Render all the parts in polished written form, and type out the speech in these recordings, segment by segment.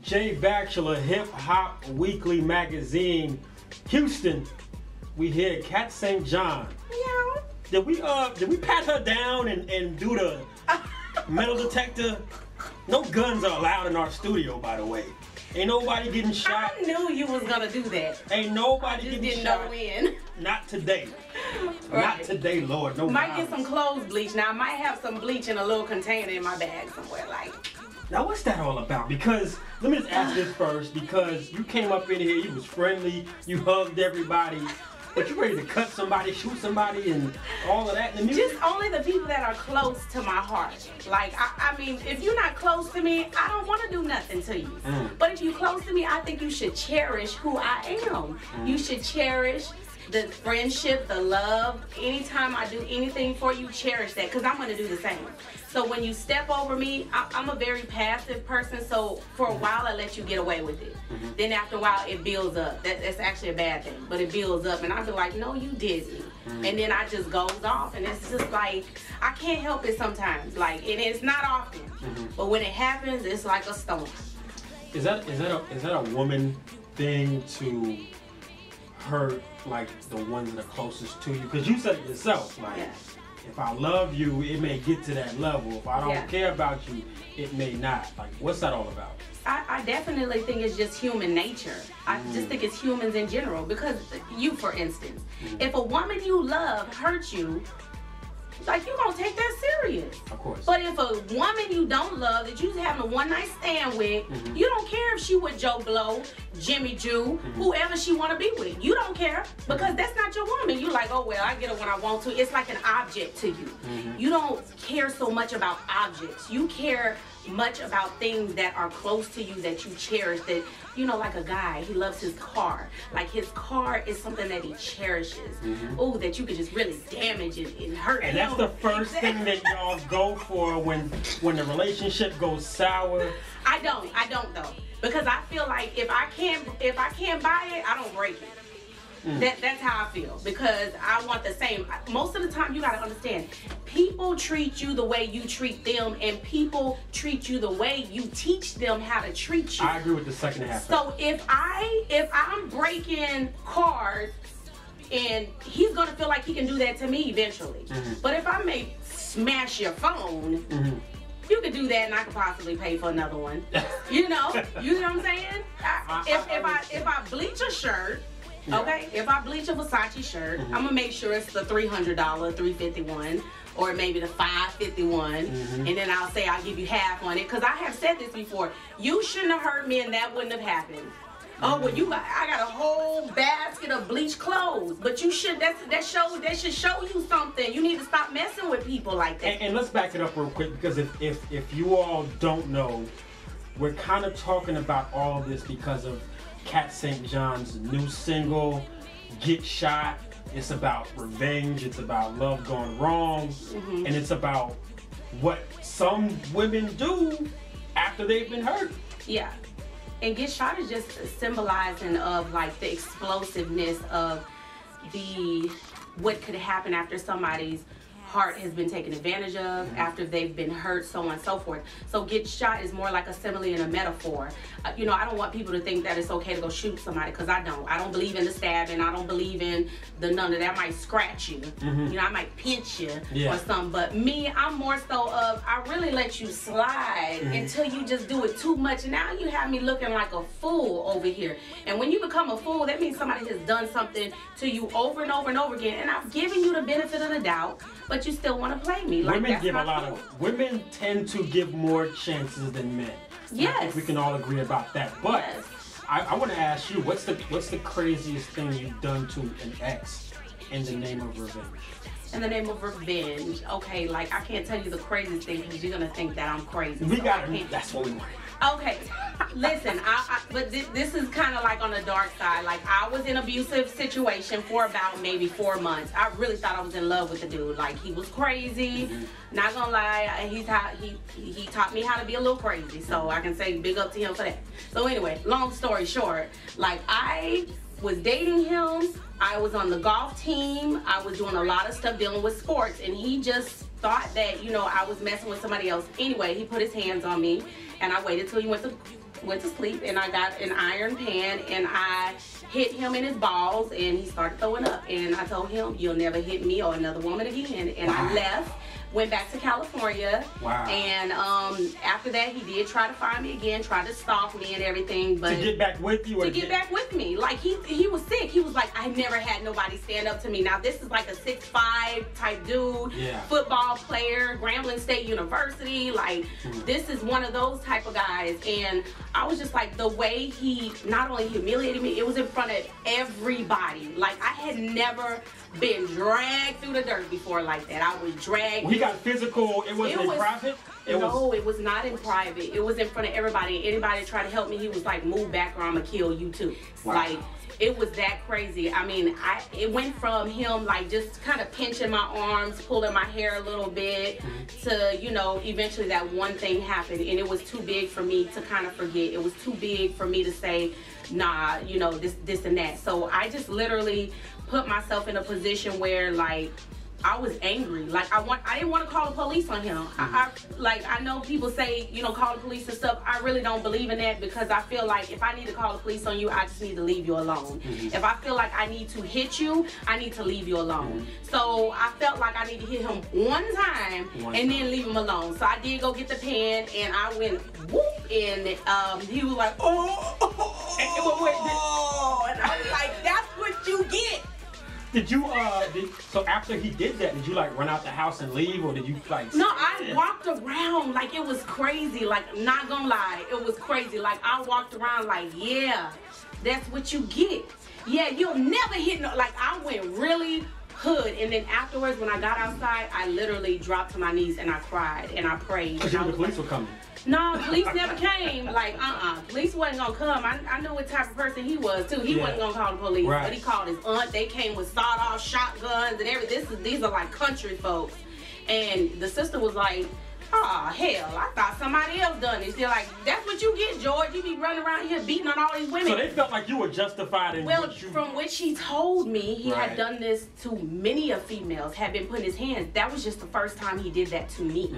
Jay Bachelor, Hip Hop Weekly magazine, Houston. We here, Cat St. John. Yeah. Did we pat her down and do the metal detector? No guns are allowed in our studio, by the way. Ain't nobody getting shot. I knew you was gonna do that. Ain't nobody Just getting didn't shot. know when. Not today. Right. Not today, Lord. No. Might get some clothes bleach. Now I might have some bleach in a little container in my bag somewhere. Like. Now what's that all about? Because let me just ask this first. Because you came up in here, you was friendly, you hugged everybody. But you ready to cut somebody, shoot somebody, and all of that in the music? Just only the people that are close to my heart. Like, I mean, if you're not close to me, I don't want to do nothing to you. But if you're close to me, I think you should cherish who I am. You should cherish the friendship, the love. Anytime I do anything for you, cherish that, because I'm going to do the same. So when you step over me, I'm a very passive person, so for a while I let you get away with it. Then after a while it builds up. That's actually a bad thing, but it builds up, and I'll be like, no, you didn't. And then I just goes off, and it's just like, I can't help it sometimes. Like, and it's not often, but when it happens, it's like a storm. Is that a woman thing to hurt like the ones that are closest to you? Because you said it yourself, like. Yeah. If I love you, it may get to that level. If I don't care about you, it may not. Like, what's that all about? I definitely think it's just human nature. I just think it's humans in general. Because you, for instance, if a woman you love hurts you, like, you're going to take that serious. Of course. But if a woman you don't love, that you're having a one-night stand with, you don't care if she with Joe Blow, Jimmy Jew, whoever she want to be with. You don't care, because that's not your woman. You like, oh, well, I get her when I want to. It's like an object to you. You don't care so much about objects. You care much about things that are close to you, that you cherish, that, you know, like a guy, he loves his car. Like, his car is something that he cherishes. Oh, that you could just really damage it and hurt him. And that's the first thing that y'all go for when the relationship goes sour. I don't though, because I feel like if I can't buy it, I don't break it. That's how I feel, because I want the same. Most of the time, you gotta understand, people treat you the way you treat them, and people treat you the way you teach them how to treat you. I agree with the second half. So if I'm breaking cars, and he's gonna feel like he can do that to me eventually. But if I may smash your phone, you could do that, and I could possibly pay for another one. You know what I'm saying? If I bleach a shirt. Okay, if I bleach a Versace shirt, I'm gonna make sure it's the $300, $351, or maybe the $551, and then I'll say I'll give you half on it, because I have said this before. You shouldn't have hurt me, and that wouldn't have happened. Oh, well, I got a whole basket of bleached clothes, but you should. That should show you something. You need to stop messing with people like that. And let's back it up real quick, because if you all don't know, we're kind of talking about all this because of Cat St. John's new single, Get Shot. It's about revenge, it's about love gone wrong, and it's about what some women do after they've been hurt. Yeah, and Get Shot is just symbolizing of like the explosiveness of what could happen after somebody's heart has been taken advantage of, after they've been hurt, so on and so forth. So Get Shot is more like a simile and a metaphor. You know, I don't want people to think that it's okay to go shoot somebody, because I don't believe in the stabbing. I don't believe in the none of that. I might scratch you. You know, I might pinch you or something. But me, I'm more so of, I really let you slide until you just do it too much. Now you have me looking like a fool over here. And when you become a fool, that means somebody has done something to you over and over and over again. And I've given you the benefit of the doubt, but you still want to play me. Like, women tend to give more chances than men. Yes. I think we can all agree about that. But I want to ask you, what's the craziest thing you've done to an ex in the name of revenge? In the name of revenge. Okay, like, I can't tell you the craziest thing, because you're gonna think that I'm crazy. That's what we want. Okay, listen, but this is kind of like on the dark side. Like, I was in an abusive situation for about maybe 4 months. I really thought I was in love with the dude. Like, he was crazy. Not gonna lie, he taught me how to be a little crazy. So I can say big up to him for that. So anyway, long story short, like, I was dating him. I was on the golf team. I was doing a lot of stuff dealing with sports, and he just thought that, you know, I was messing with somebody else. Anyway, he put his hands on me, and I waited till he went to went to sleep, and I got an iron pan, and I hit him in his balls, and he started throwing up. And I told him, "You'll never hit me or another woman again." And I left. Went back to California. Wow. And after that, he did try to find me again, tried to stalk me and everything. But to get back with you? Or to get back with me. Like, he was sick. He was like, I never had nobody stand up to me. Now, this is like a 6'5" type dude. Yeah. Football player, Grambling State University. Like, this is one of those type of guys. And I was just like, the way he not only humiliated me, it was in front of everybody. Like, I had never been dragged through the dirt before like that. I was dragged. Well, he got physical. It wasn't in private? It was not in private. It was in front of everybody. Anybody that tried to help me, he was like, move back or I'm gonna kill you too. Wow. Like, it was that crazy. I mean, it went from him like just kind of pinching my arms, pulling my hair a little bit, to, you know, eventually that one thing happened, and it was too big for me to kind of forget. It was too big for me to say, nah, you know, this and that. So I just literally put myself in a position where, like, I was angry. Like, I didn't want to call the police on him. I know people say, you know, call the police and stuff. I really don't believe in that, because I feel like if I need to call the police on you, I just need to leave you alone. If I feel like I need to hit you, I need to leave you alone. So I felt like I need to hit him one time and then leave him alone. So I did go get the pen, and I went whoop, and he was like, oh, and I was like, that's what you get. Did you, so after he did that, did you like run out the house and leave, or did you like... No, I walked around like it was crazy, like, not gonna lie, it was crazy. Like, I walked around like, yeah, that's what you get. Yeah, you'll never hit no, like, I went really hood, and then afterwards when I got outside, I literally dropped to my knees and I cried and I prayed. Because the police were coming. No, police never came. Like, police wasn't gonna come. I knew what type of person he was too. He wasn't gonna call the police, but he called his aunt. They came with sawed-off shotguns and everything. These are like country folks. And the sister was like, oh, hell, I thought somebody else done this. They're like, that's what you get, George. You be running around here beating on all these women. So they felt like you were justified in what you... From which he told me, he had done this to many of females, had been putting his hands. That was just the first time he did that to me.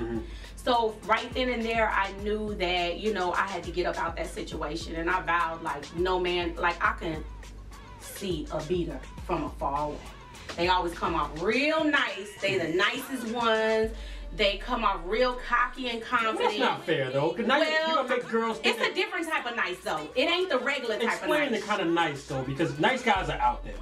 So right then and there, I knew that, you know, I had to get up out that situation. And I vowed, like, no man, like, I can see a beater from afar away. They always come off real nice. They the nicest ones. They come off real cocky and confident. That's not fair, though. Cause nice, you gonna make girls think it's a different type of nice, though. It ain't the regular type of nice. Explain the kind of nice, though, because nice guys are out there.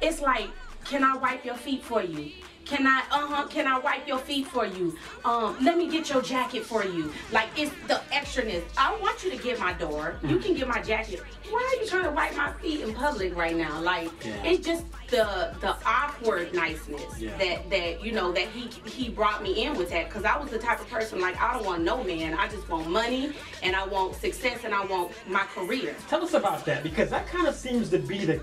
It's like, can I wipe your feet for you? Can I wipe your feet for you? Let me get your jacket for you. Like, it's the extraness. I don't want you to get my door. You can get my jacket. Why are you trying to wipe my feet in public right now? Like, it's just the awkward niceness that you know, that he brought me in with that. Because I was the type of person, like, I don't want no man. I just want money, and I want success, and I want my career. Tell us about that, because that kind of seems to be the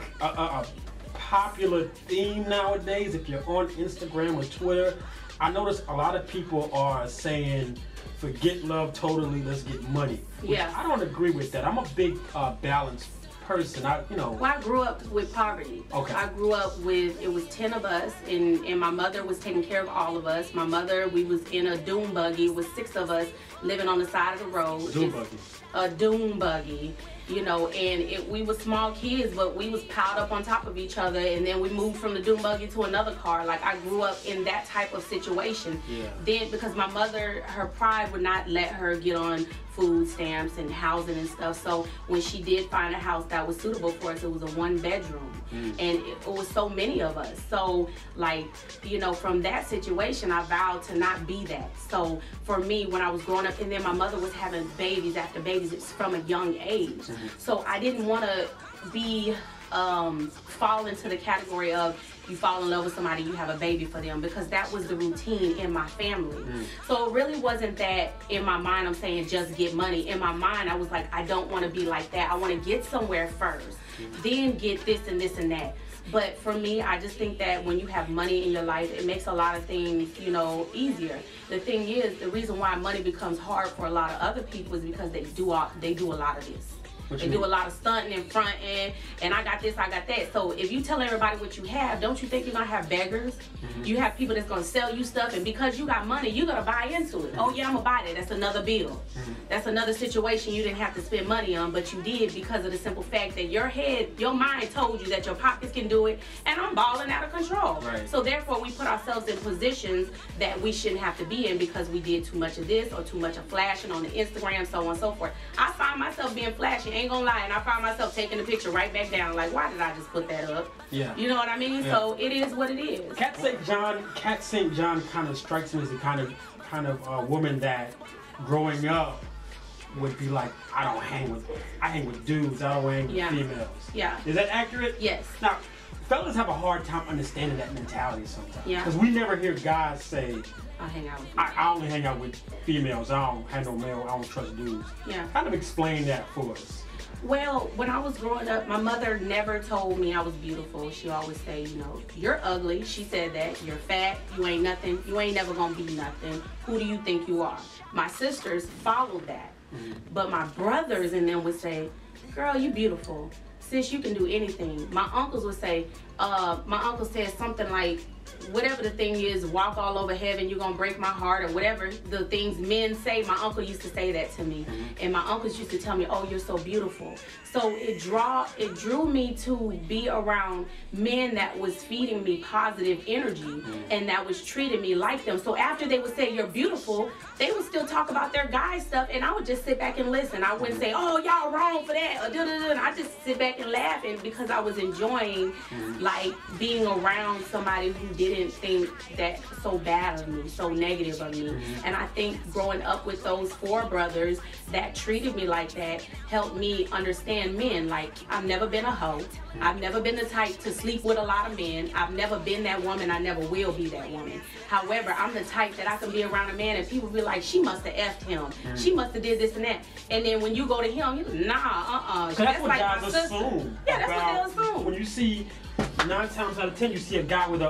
popular theme nowadays. If you're on Instagram or Twitter, I notice a lot of people are saying, forget love totally, let's get money. I don't agree with that. I'm a big balanced person. Well, I grew up with poverty. I grew up with, it was 10 of us, and my mother was taking care of all of us. My mother, we was in a dune buggy. It was 6 of us living on the side of the road. A dune buggy. You know, and we were small kids, but we was piled up on top of each other, and then we moved from the dune buggy to another car. Like, I grew up in that type of situation. Then, because my mother, her pride would not let her get on food stamps and housing and stuff. So when she did find a house that was suitable for us, it was a 1-bedroom, and it was so many of us. So, like, you know, from that situation, I vowed to not be that. So for me, when I was growing up, and then my mother was having babies after babies, it's from a young age. So I didn't want to be fall into the category of you fall in love with somebody, you have a baby for them, because that was the routine in my family. So it really wasn't that in my mind I'm saying just get money. In my mind I was like, I don't want to be like that. I want to get somewhere first, then get this and this and that. But for me, I just think that when you have money in your life, it makes a lot of things, you know, easier. The thing is, the reason why money becomes hard for a lot of other people is because they do a lot of this. They do a lot of stunting and fronting, and I got this, I got that. So if you tell everybody what you have, don't you think you're gonna have beggars? You have people that's gonna sell you stuff, and because you got money, you're gonna buy into it. Oh yeah, I'm gonna buy that. That's another bill. That's another situation you didn't have to spend money on, but you did because of the simple fact that your head, your mind told you that your pockets can do it, and I'm balling out of control. Right. So therefore, we put ourselves in positions that we shouldn't have to be in because we did too much of this or too much of flashing on the Instagram, so on and so forth. I find myself being flashy, ain't gonna lie, and I find myself taking the picture right back down. Like, why did I just put that up? Yeah. You know what I mean? Yeah. So it is what it is. Kat St. John kind of strikes me as the kind of woman that growing up would be like, I hang with dudes, I don't hang with females. Yeah. Is that accurate? Yes. Now, fellas have a hard time understanding that mentality sometimes. Yeah. Because we never hear guys say, I hang out with I only hang out with females. I don't hang no male. I don't trust dudes. Yeah. Kind of explain that for us. Well, when I was growing up, my mother never told me I was beautiful. She always say, you know, you're ugly. She said that. You're fat. You ain't nothing. You ain't never gonna be nothing. Who do you think you are? My sisters followed that. But my brothers and them would say, girl, you beautiful. Sis, you can do anything. My uncles would say, my uncle said something like, whatever the thing is, walk all over heaven, you're gonna break my heart, or whatever the things men say. My uncle used to say that to me, and my uncles used to tell me, oh, you're so beautiful. So it drew me to be around men that was feeding me positive energy and that was treating me like them. So after they would say you're beautiful, they would still talk about their guy stuff, and I would just sit back and listen. I wouldn't say, oh, y'all wrong for that, or da-da-da. I just sit back and laugh, and because I was enjoying like being around somebody who didn't think that so bad of me, so negative of me. And I think growing up with those 4 brothers that treated me like that helped me understand men. Like, I've never been a hoe. I've never been the type to sleep with a lot of men. I've never been that woman. I never will be that woman. However, I'm the type that I can be around a man and people be like, she must have effed him. She must have did this and that. And then when you go to him, you're like, nah, That's what like guys assume. Yeah, that's what they assume. When you see 9 times out of 10, you see a guy with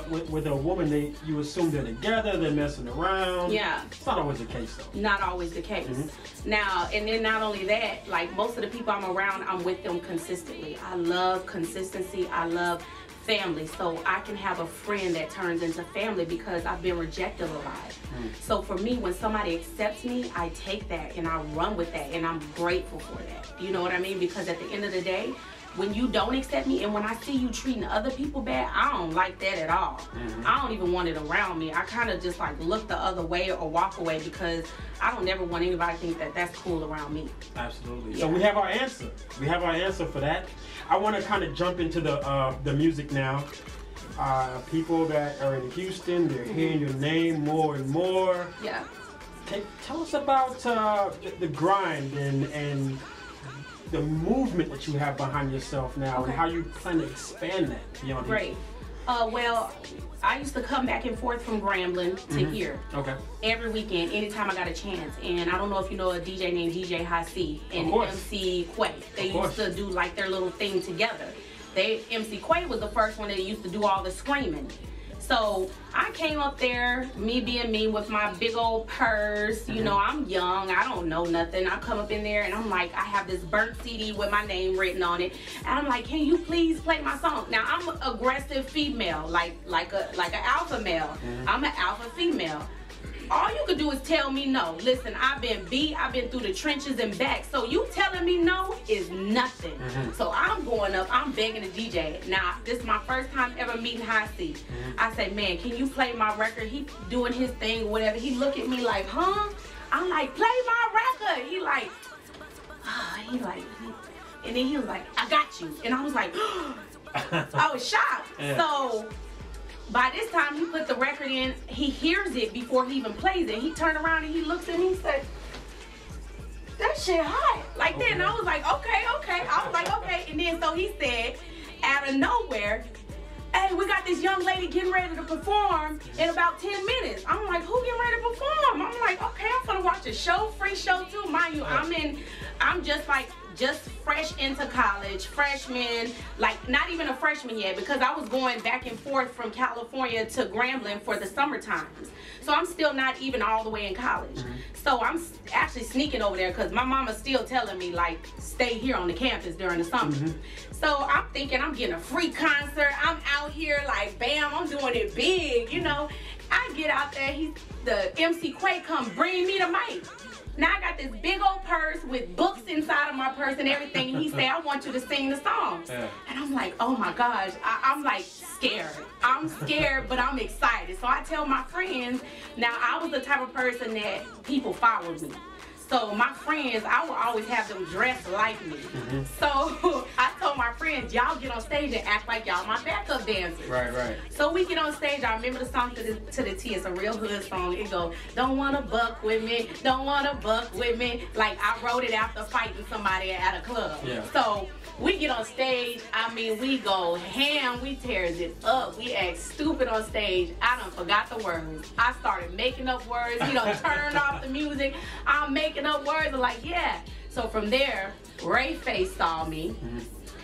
a woman, you assume they're together, they're messing around. Yeah. It's not always the case, though. Not always the case. Now, and then not only that, like most of the people I'm around, I'm with them consistently. I love consistency. I love family. So I can have a friend that turns into family because I've been rejected a lot. So for me, when somebody accepts me, I take that and I run with that, and I'm grateful for that. You know what I mean? Because at the end of the day, when you don't accept me and when I see you treating other people bad, I don't like that at all. I don't even want it around me. I kind of just like look the other way or walk away because I don't ever want anybody to think that that's cool around me. Absolutely. Yeah. So we have our answer. We have our answer for that. I want to kind of jump into the music now. People that are in Houston, they're hearing your name more and more. Yeah. Tell us about the grind and the movement that you have behind yourself now, and how you plan to expand that beyond Great. Well, I used to come back and forth from Grambling to here. Okay. Every weekend, anytime I got a chance. And I don't know if you know a DJ named DJ High C and MC Quay. They used to do like their little thing together. MC Quay was the first one that used to do all the screaming. So I came up there, me being me with my big old purse, you know, I'm young, I don't know nothing. I come up in there and I'm like, I have this burnt CD with my name written on it. And I'm like, can you please play my song? Now I'm an aggressive female, like an alpha male. I'm an alpha female. All you could do is tell me no. Listen, I've been beat, I've been through the trenches and back. So you telling me no is nothing. So I'm going up, I'm begging the DJ. Now, this is my first time ever meeting High C. I say, man, can you play my record? He doing his thing, whatever. He look at me like, huh? I'm like, play my record. He like, and then he was like, I got you. And I was like, I was shocked. So by this time, he put the record in. He hears it before he even plays it. He turned around and he looks at me and said, that shit hot. Like that. And I was like, okay. I was like, okay. And then so he said, out of nowhere, hey, we got this young lady getting ready to perform in about 10 minutes. I'm like, who getting ready to perform? I'm like, okay, I'm gonna watch a show, free show too. Mind you, I'm just like just fresh into college, freshman, like not even a freshman yet, because I was going back and forth from California to Grambling for the summer times. So I'm still not even all the way in college. So I'm actually sneaking over there because my mama's still telling me like, stay here on the campus during the summer. So I'm thinking I'm getting a free concert. I'm out here like, bam, I'm doing it big, you know. I get out there, the MC Quay come bring me the mic. Now I got this big old purse with books inside of my purse and everything, and he said, I want you to sing the song. And I'm like, oh my gosh, I'm like scared. I'm scared, but I'm excited. So I tell my friends, now I was the type of person that people followed me. So my friends, I would always have them dressed like me. So I told my friends, y'all get on stage and act like y'all my backup dancers. Right. So we get on stage. I remember the song to the T. It's a real hood song. It goes, don't wanna buck with me, don't wanna buck with me. Like I wrote it after fighting somebody at a club. So we get on stage, I mean, we go ham, we tears it up. We act stupid on stage. I done forgot the words. I started making up words. He done turned off the music. I'm making up words. I'm like, yeah. So from there, Ray Face saw me.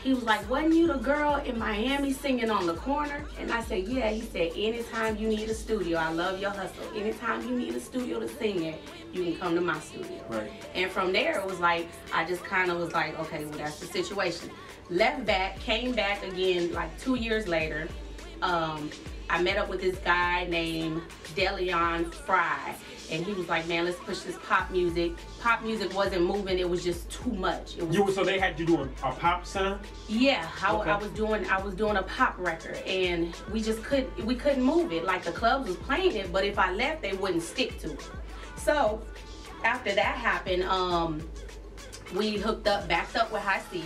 He was like, wasn't you the girl in Miami singing on the corner? And I said, yeah. He said, anytime you need a studio, I love your hustle. Anytime you need a studio to sing in, you can come to my studio. And from there, it was like, I just kind of was like, okay, well, that's the situation. Left back, came back again like 2 years later. I met up with this guy named Deleon Fry. And he was like, man, let's push this pop music. Pop music wasn't moving, it was just too much. It was, so they had you doing a pop sound? Yeah, I was doing a pop record, and we couldn't move it. Like the clubs was playing it, but if I left, they wouldn't stick to it. So after that happened, we backed up with High C,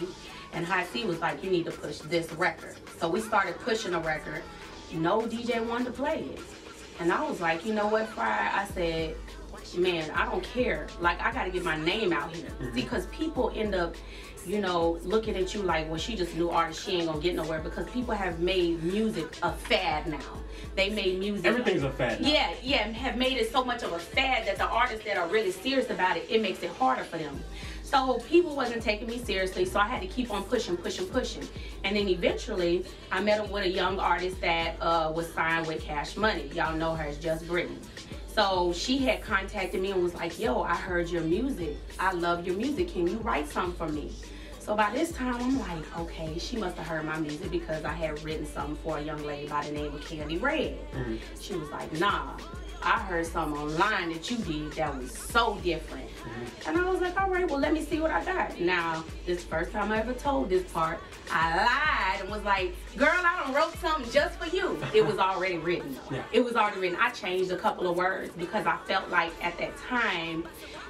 and High C was like, you need to push this record. So we started pushing a record. No DJ wanted to play it. And I was like, you know what, Fry? I said, man, I don't care. Like, I got to get my name out here. Because people end up, you know, looking at you like, well, she just a new artist. She ain't going to get nowhere. Because people have made music a fad now. They made music. Everything's a fad now. Yeah, have made it so much of a fad that the artists that are really serious about it, it makes it harder for them. So people wasn't taking me seriously, so I had to keep on pushing. And then eventually, I met up with a young artist that was signed with Cash Money. Y'all know her, it's Just Brittany. So she had contacted me and was like, yo, I heard your music. I love your music. Can you write something for me? So by this time, I'm like, okay, she must have heard my music because I had written something for a young lady by the name of Candy Red. She was like, nah, I heard something online that you did that was so different. And I was like, all right, well, let me see what I got. Now, this first time I ever told this part, I lied and was like, girl, I done wrote something just for you. It was already written. It was already written. I changed a couple of words because I felt like at that time,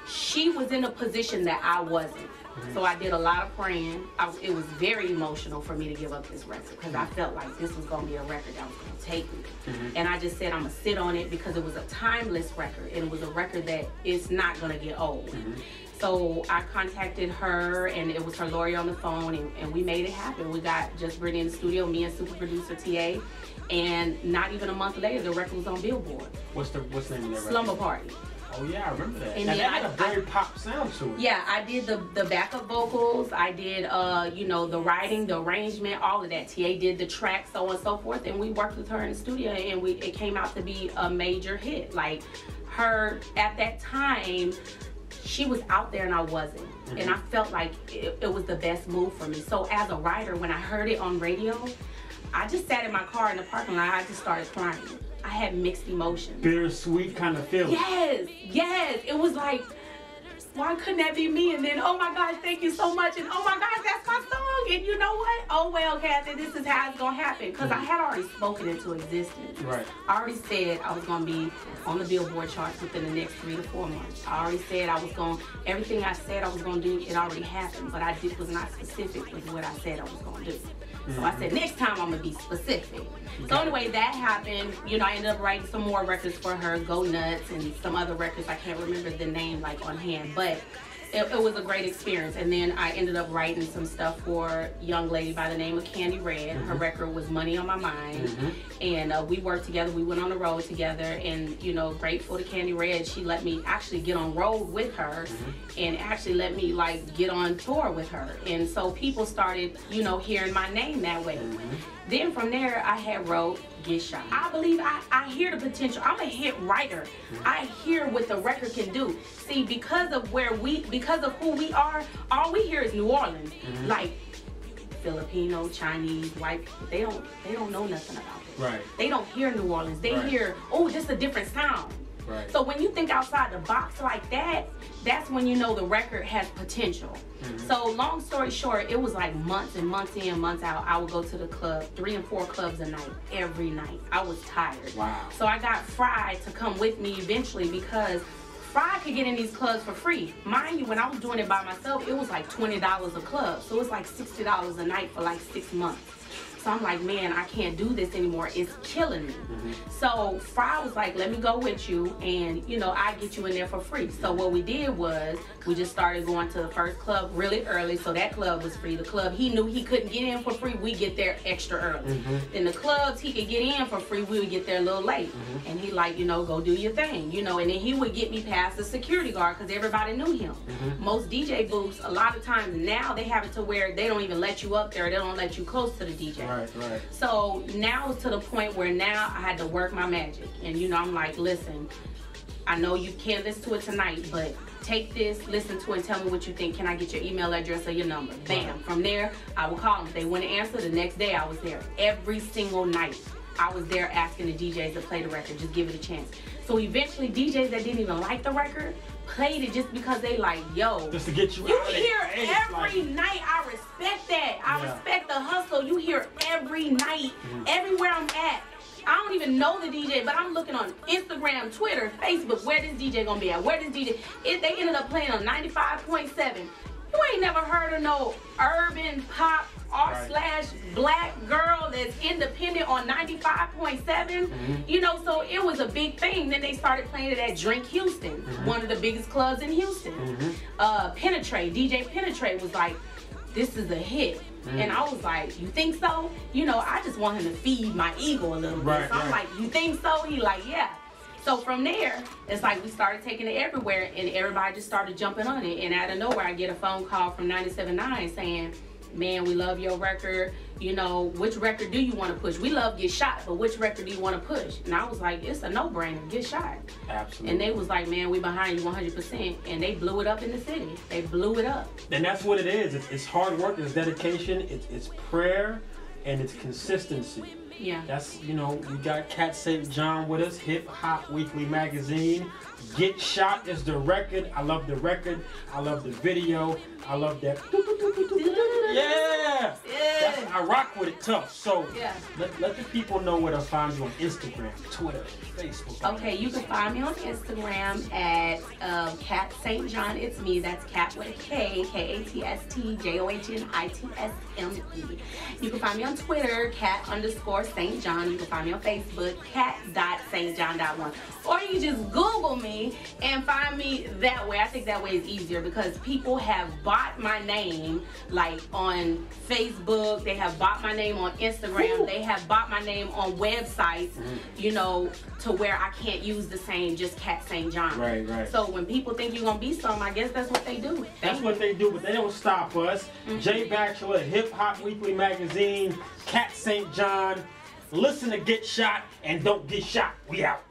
she was in a position that I wasn't. So I did a lot of praying. It was very emotional for me to give up this record because I felt like this was going to be a record that was going to take me. And I just said I'm going to sit on it because it was a timeless record and it was a record that is not going to get old. So I contacted her and it was her lawyer on the phone and we made it happen. We got Just Brittany in the studio, me and super producer TA, and not even a month later the record was on Billboard. What's the name of that record? Slumber Party. Oh yeah, I remember that. And that had a very pop sound to it. Yeah, I did the backup vocals. I did you know, the writing, the arrangement, all of that. TA did the track, so on and so forth. And we worked with her in the studio, and it came out to be a major hit. Like her at that time, she was out there and I wasn't. And I felt like it was the best move for me. So as a writer, when I heard it on radio, I just sat in my car in the parking lot. I just started crying. I had mixed emotions. Bittersweet kind of feeling. Yes. It was like, why couldn't that be me? And then, oh my gosh, thank you so much. And oh my gosh, that's my song. And you know what? Oh well, Kathy, this is how it's going to happen. Because I had already spoken into existence. I already said I was going to be on the Billboard charts within the next 3 to 4 months. I already said I was going, everything I said I was going to do, it already happened. But I was not specific with what I said I was going to do. So I said, next time I'm going to be specific. So anyway, that happened. You know, I ended up writing some more records for her, Go Nuts, and some other records. I can't remember the name like on hand. But it was a great experience. And then I ended up writing some stuff for a young lady by the name of Candy Red. Her record was Money on My Mind. And we worked together. We went on the road together. And, you know, grateful to Candy Red, she let me actually get on road with her and actually let me, like, get on tour with her. And so people started, you know, hearing my name that way. Then from there, I had wrote Get Shot. I believe I hear the potential. I'm a hit writer. I hear what the record can do. See, because of who we are, all we hear is New Orleans. Like Filipino, Chinese, white people, they don't know nothing about it. Right. They don't hear New Orleans. They hear, oh, this is a different sound. Right. So when you think outside the box like that, that's when you know the record has potential. So long story short, it was like months and months in, months out. I would go to the club, 3 and 4 clubs a night, every night. I was tired. Wow. So I got Fry to come with me eventually because Fry could get in these clubs for free. Mind you, when I was doing it by myself, it was like $20 a club. So it was like $60 a night for like 6 months. So I'm like, man, I can't do this anymore. It's killing me. So Fry was like, let me go with you and, you know, I get you in there for free. So what we did was we just started going to the first club really early. So that club was free. The club he knew he couldn't get in for free, we get there extra early. Then the clubs he could get in for free, we would get there a little late. And he like, you know, go do your thing, you know, and then he would get me past the security guard because everybody knew him. Most DJ booths, a lot of times now they have it to where they don't even let you up there. They don't let you close to the DJ. Right. So now it's to the point where now I had to work my magic. And you know, I'm like, listen, I know you can't listen to it tonight, but take this, listen to it, and tell me what you think. Can I get your email address or your number? Bam. From there, I would call them. If they wouldn't answer, the next day I was there. Every single night, I was there asking the DJs to play the record. Just give it a chance. So eventually, DJs that didn't even like the record played it just because they like, yo, just to get you you out of hear there. every night. I respect that. I respect the hustle. You hear every night, everywhere I'm at. I don't even know the DJ, but I'm looking on Instagram, Twitter, Facebook, where this DJ gonna be at, where this DJ, they ended up playing on 95.7. You ain't never heard of no urban pop /black girl that's independent on 95.7. You know, so it was a big thing. Then they started playing it at Drink Houston, one of the biggest clubs in Houston. Penetrate, DJ Penetrate was like, this is a hit. And I was like, you think so? You know, I just want him to feed my ego a little bit. So I'm like, you think so? He like, yeah. So from there, it's like we started taking it everywhere and everybody just started jumping on it. And out of nowhere, I get a phone call from 97.9 saying, man, we love your record. You know, which record do you want to push? We love Get Shot, but which record do you want to push? And I was like, it's a no-brainer, Get Shot. Absolutely. And they was like, man, we behind you 100%. And they blew it up in the city. They blew it up. And that's what it is. It's hard work, it's dedication, it's prayer, and it's consistency. Yeah. That's, you know, we got Cat St. John with us, Hip Hop Weekly magazine. Get Shot is the record. I love the record. I love the video. I love that. Yeah. I rock with it tough. So let the people know where to find you on Instagram, Twitter, Facebook. Okay, you can find me on Instagram at Cat St. John. It's me. That's Cat with a K, KATSTJOHNITSME. You can find me on Twitter, Cat_St. John. You can find me on Facebook, cat.stjohn.1. Or you can just Google me and find me that way. I think that way is easier because people have bought my name like on Facebook. They have bought my name on Instagram. They have bought my name on websites, you know, to where I can't use the same, just Cat St. John. Right. So when people think you're going to be something, I guess that's what they do. That's what they do, but they don't stop us. Jay Bachelor, Hip Hop Weekly magazine, Cat St. John. Listen to Get Shot and don't get shot. We out.